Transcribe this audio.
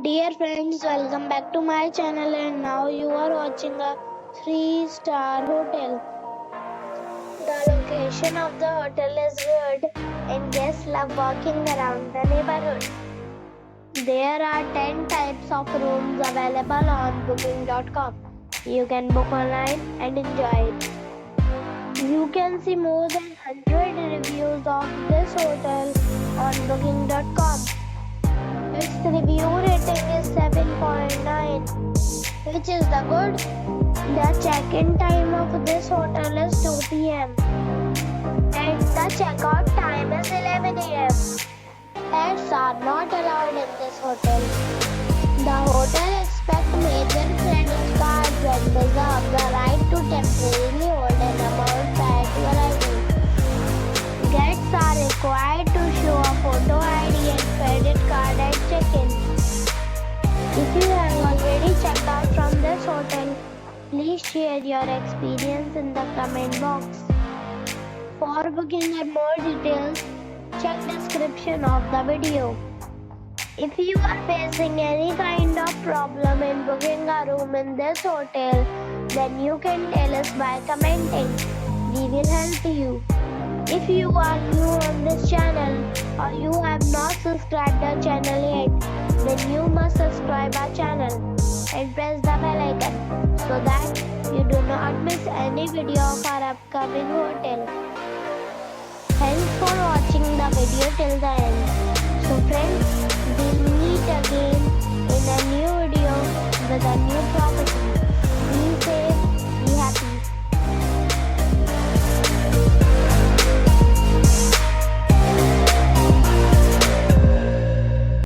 Dear friends, welcome back to my channel and now you are watching a 3-star hotel. The location of the hotel is good and guests love walking around the neighborhood. There are 10 types of rooms available on booking.com. You can book online and enjoy it. You can see more than 100 reviews of this hotel on booking.com. Its review rating is 7.9, which is the good. The check-in time of this hotel is 2 p.m. and the check-out time is 11 a.m. Pets are not allowed in this hotel. The hotel expects major credit cards and reserves the right to temporarily hold an amount prior to arrival. Guests are required to show a photo ID and credit card at check-in. If you have already checked out from this hotel, please share your experience in the comment box. For booking or more details, check description of the video. If you are facing any kind of problem in booking a room in this hotel, then you can tell us by commenting. We will help you. If you are new on this channel or you have not subscribed our channel yet, then you must subscribe our channel and press the bell icon so that you do not miss any video of our upcoming hotel. Thanks for watching the video till the end. So friends, we'll meet again in a new video with a new property.